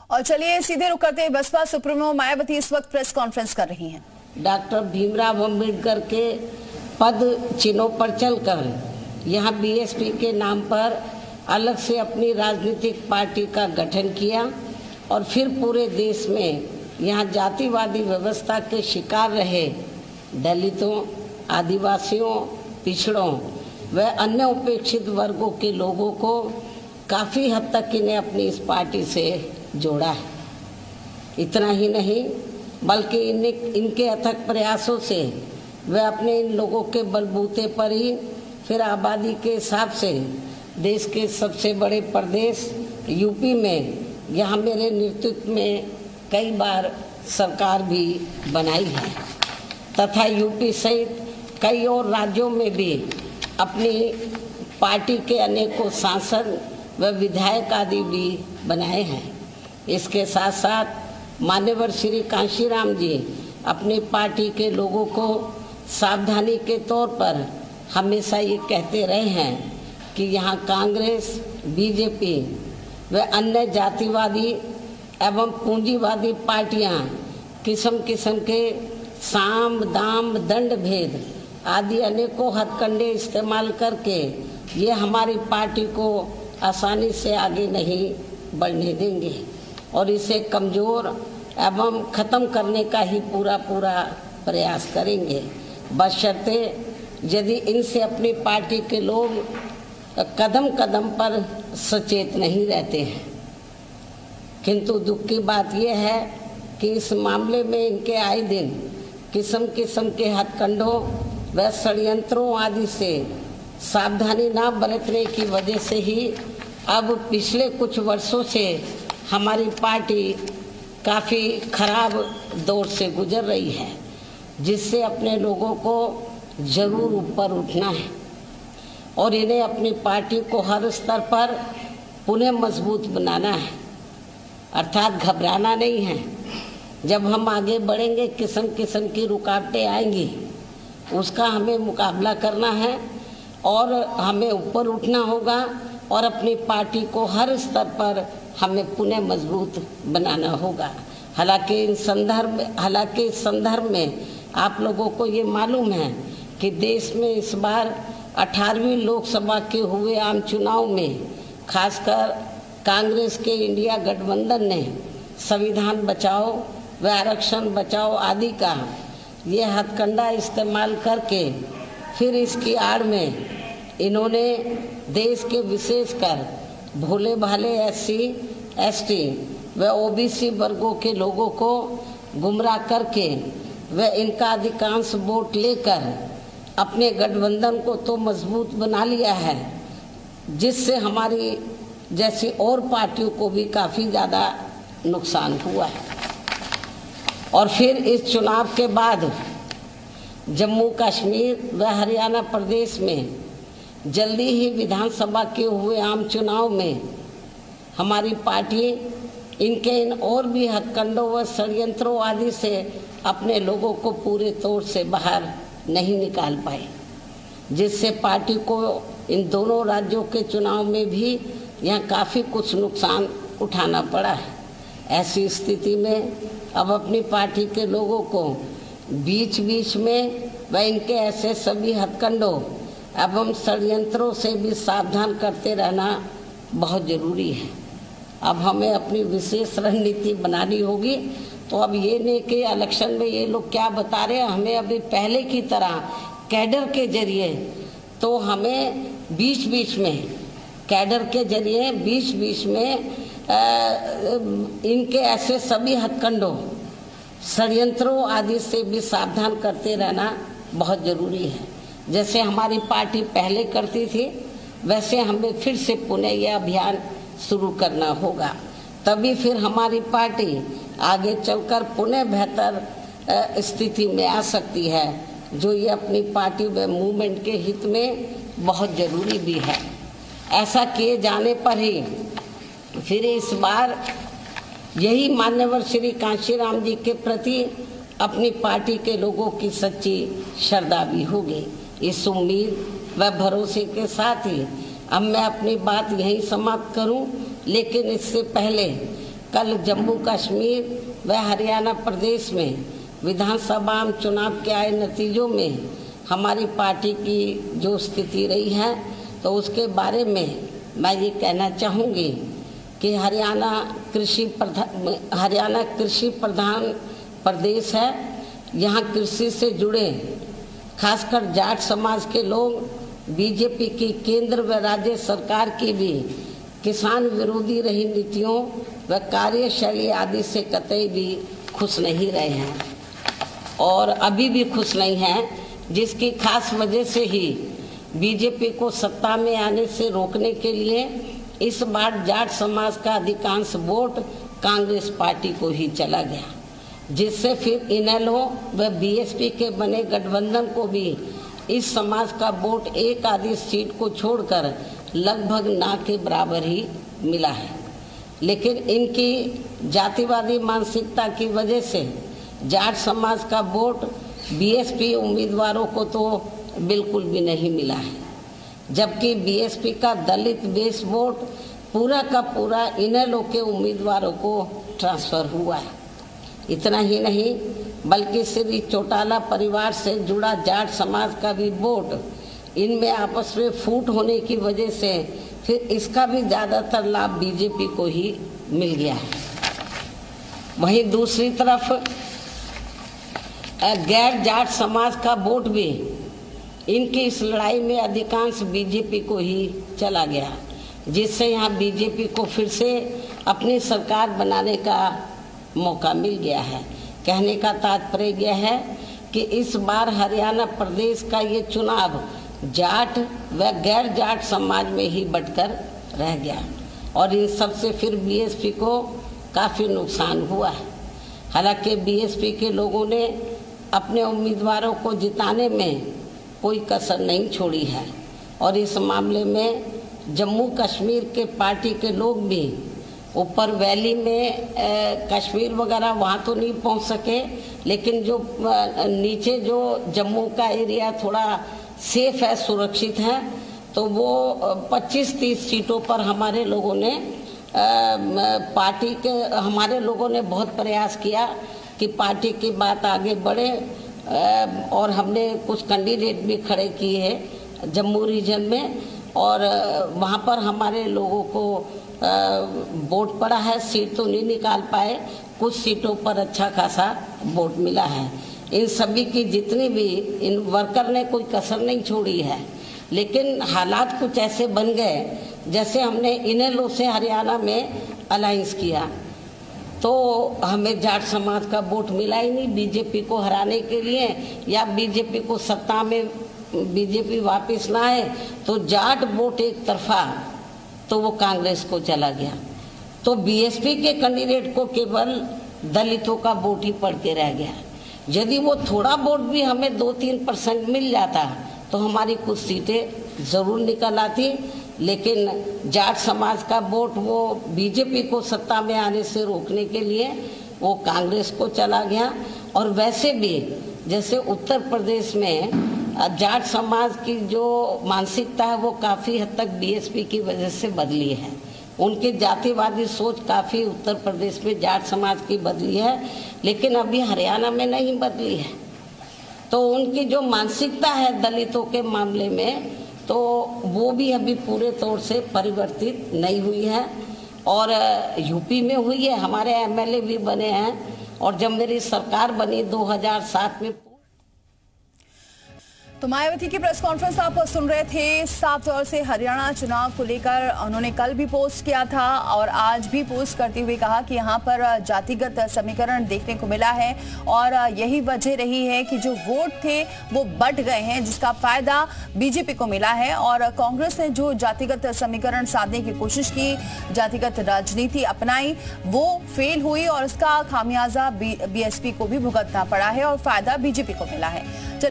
और चलिए सीधे रुक करते हैं, बसपा सुप्रीमो मायावती इस वक्त प्रेस कॉन्फ्रेंस कर रही हैं। डॉक्टर भीमराव अम्बेडकर के पद चिन्हों पर चलकर यहाँ बीएसपी के नाम पर अलग से अपनी राजनीतिक पार्टी का गठन किया और फिर पूरे देश में यहाँ जातिवादी व्यवस्था के शिकार रहे दलितों, आदिवासियों, पिछड़ों व अन्य उपेक्षित वर्गों के लोगों को काफ़ी हद तक इन्हें अपनी इस पार्टी से जोड़ा है। इतना ही नहीं बल्कि इनके अथक प्रयासों से वे अपने इन लोगों के बलबूते पर ही फिर आबादी के हिसाब से देश के सबसे बड़े प्रदेश यूपी में यहाँ मेरे नेतृत्व में कई बार सरकार भी बनाई है तथा यूपी सहित कई और राज्यों में भी अपनी पार्टी के अनेकों सांसद व विधायक आदि भी बनाए हैं। इसके साथ साथ मान्यवर श्री कांशीराम जी अपनी पार्टी के लोगों को सावधानी के तौर पर हमेशा ये कहते रहे हैं कि यहाँ कांग्रेस, बीजेपी व अन्य जातिवादी एवं पूंजीवादी पार्टियाँ किस्म किस्म के साम, दाम, दंड भेद आदि अनेकों हथकंडे इस्तेमाल करके ये हमारी पार्टी को आसानी से आगे नहीं बढ़ने देंगे और इसे कमज़ोर एवं ख़त्म करने का ही पूरा प्रयास करेंगे, बशर्ते यदि इनसे अपनी पार्टी के लोग कदम कदम पर सचेत नहीं रहते हैं। किंतु दुख की बात यह है कि इस मामले में इनके आए दिन किस्म किस्म के हथकंडों व षड्यंत्रों आदि से सावधानी ना बरतने की वजह से ही अब पिछले कुछ वर्षों से हमारी पार्टी काफ़ी खराब दौर से गुजर रही है, जिससे अपने लोगों को ज़रूर ऊपर उठना है और इन्हें अपनी पार्टी को हर स्तर पर पुनः मजबूत बनाना है, अर्थात घबराना नहीं है। जब हम आगे बढ़ेंगे किस्म किस्म की रुकावटें आएंगी, उसका हमें मुकाबला करना है और हमें ऊपर उठना होगा और अपनी पार्टी को हर स्तर पर हमें पुनः मजबूत बनाना होगा। हालांकि इस संदर्भ में आप लोगों को ये मालूम है कि देश में इस बार 18वीं लोकसभा के हुए आम चुनाव में खासकर कांग्रेस के इंडिया गठबंधन ने संविधान बचाओ व आरक्षण बचाओ आदि का ये हथकंडा इस्तेमाल करके फिर इसकी आड़ में इन्होंने देश के विशेषकर भोले भाले SC, ST व OBC वर्गों के लोगों को गुमराह करके व इनका अधिकांश वोट लेकर अपने गठबंधन को तो मजबूत बना लिया है, जिससे हमारी जैसी और पार्टियों को भी काफ़ी ज़्यादा नुकसान हुआ है। और फिर इस चुनाव के बाद जम्मू कश्मीर व हरियाणा प्रदेश में जल्दी ही विधानसभा के हुए आम चुनाव में हमारी पार्टी इनके इन और भी हथकंडों व षड्यंत्रों आदि से अपने लोगों को पूरे तौर से बाहर नहीं निकाल पाए, जिससे पार्टी को इन दोनों राज्यों के चुनाव में भी यहाँ काफ़ी कुछ नुकसान उठाना पड़ा है। ऐसी स्थिति में अब अपनी पार्टी के लोगों को बीच बीच में व इनके ऐसे सभी हथकंडों एवं षड्यंत्रों से भी सावधान करते रहना बहुत ज़रूरी है। अब हमें अपनी विशेष रणनीति बनानी होगी। तो अब ये नहीं कि इलेक्शन में ये लोग क्या बता रहे हैं, हमें अभी पहले की तरह कैडर के जरिए तो हमें बीच बीच में कैडर के जरिए बीच बीच में इनके ऐसे सभी हथकंडों, षड्यंत्रों आदि से भी सावधान करते रहना बहुत ज़रूरी है। जैसे हमारी पार्टी पहले करती थी वैसे हमें फिर से पुनः यह अभियान शुरू करना होगा, तभी फिर हमारी पार्टी आगे चलकर पुनः बेहतर स्थिति में आ सकती है, जो ये अपनी पार्टी व मूवमेंट के हित में बहुत ज़रूरी भी है। ऐसा किए जाने पर ही फिर इस बार यही मान्यवर श्री कांशीराम जी के प्रति अपनी पार्टी के लोगों की सच्ची श्रद्धा भी होगी। इस उम्मीद व भरोसे के साथ ही अब मैं अपनी बात यहीं समाप्त करूं, लेकिन इससे पहले कल जम्मू कश्मीर व हरियाणा प्रदेश में विधानसभा चुनाव के आए नतीजों में हमारी पार्टी की जो स्थिति रही है, तो उसके बारे में मैं ये कहना चाहूँगी कि हरियाणा कृषि प्रधान प्रदेश है। यहाँ कृषि से जुड़े खासकर जाट समाज के लोग बीजेपी की केंद्र व राज्य सरकार की भी किसान विरोधी रही नीतियों व कार्यशैली आदि से कतई भी खुश नहीं रहे हैं और अभी भी खुश नहीं हैं, जिसकी खास वजह से ही बीजेपी को सत्ता में आने से रोकने के लिए इस बार जाट समाज का अधिकांश वोट कांग्रेस पार्टी को ही चला गया, जिससे फिर इनेलो व बीएसपी के बने गठबंधन को भी इस समाज का वोट एक आधी सीट को छोड़कर लगभग ना के बराबर ही मिला है। लेकिन इनकी जातिवादी मानसिकता की वजह से जाट समाज का वोट बीएसपी उम्मीदवारों को तो बिल्कुल भी नहीं मिला है, जबकि बीएसपी का दलित बेस वोट पूरा का पूरा इनेलो के उम्मीदवारों को ट्रांसफर हुआ है। इतना ही नहीं बल्कि श्री चौटाला परिवार से जुड़ा जाट समाज का भी वोट इनमें आपस में फूट होने की वजह से फिर इसका भी ज़्यादातर लाभ बीजेपी को ही मिल गया है। वहीं दूसरी तरफ गैर जाट समाज का वोट भी इनकी इस लड़ाई में अधिकांश बीजेपी को ही चला गया, जिससे यहाँ बीजेपी को फिर से अपनी सरकार बनाने का मौका मिल गया है। कहने का तात्पर्य यह है कि इस बार हरियाणा प्रदेश का ये चुनाव जाट व गैर जाट समाज में ही बंटकर रह गया और इन सबसे फिर बीएसपी को काफ़ी नुकसान हुआ है। हालांकि बीएसपी के लोगों ने अपने उम्मीदवारों को जिताने में कोई कसर नहीं छोड़ी है और इस मामले में जम्मू कश्मीर के पार्टी के लोग भी ऊपर वैली में कश्मीर वगैरह वहाँ तो नहीं पहुँच सके, लेकिन जो नीचे जो जम्मू का एरिया थोड़ा सेफ है, सुरक्षित है, तो वो 25-30 सीटों पर हमारे लोगों ने हमारे लोगों ने बहुत प्रयास किया कि पार्टी की बात आगे बढ़े और हमने कुछ कैंडिडेट भी खड़े किए हैं जम्मू रीजन में और वहाँ पर हमारे लोगों को वोट पड़ा है। सीट तो नहीं निकाल पाए, कुछ सीटों पर अच्छा खासा वोट मिला है। इन सभी की जितनी भी इन वर्कर ने कोई कसर नहीं छोड़ी है, लेकिन हालात कुछ ऐसे बन गए जैसे हमने इनेलो से हरियाणा में अलायंस किया तो हमें जाट समाज का वोट मिला ही नहीं बीजेपी को हराने के लिए, या बीजेपी को सत्ता में बीजेपी वापस ना आए तो जाट वोट एक तरफा तो वो कांग्रेस को चला गया, तो बीएसपी के कैंडिडेट को केवल दलितों का वोट ही पड़ के रह गया। यदि वो थोड़ा वोट भी हमें 2-3% मिल जाता तो हमारी कुछ सीटें ज़रूर निकल आती, लेकिन जाट समाज का वोट वो बीजेपी को सत्ता में आने से रोकने के लिए वो कांग्रेस को चला गया। और वैसे भी जैसे उत्तर प्रदेश में जाट समाज की जो मानसिकता है वो काफ़ी हद तक बीएसपी की वजह से बदली है। उनकी जातिवादी सोच काफ़ी उत्तर प्रदेश में जाट समाज की बदली है, लेकिन अभी हरियाणा में नहीं बदली है। तो उनकी जो मानसिकता है दलितों के मामले में तो वो भी अभी पूरे तौर से परिवर्तित नहीं हुई है और यूपी में हुई है। हमारे एमएलए भी बने हैं और जब मेरी सरकार बनी 2007 में। तो मायावती की प्रेस कॉन्फ्रेंस आप सुन रहे थे। साफ तौर से हरियाणा चुनाव को लेकर उन्होंने कल भी पोस्ट किया था और आज भी पोस्ट करते हुए कहा कि यहाँ पर जातिगत समीकरण देखने को मिला है और यही वजह रही है कि जो वोट थे वो बट गए हैं, जिसका फायदा बीजेपी को मिला है। और कांग्रेस ने जो जातिगत समीकरण साधने की कोशिश की, जातिगत राजनीति अपनाई, वो फेल हुई और उसका खामियाजा बीएसपी को भी भुगतना पड़ा है और फायदा बीजेपी को मिला है।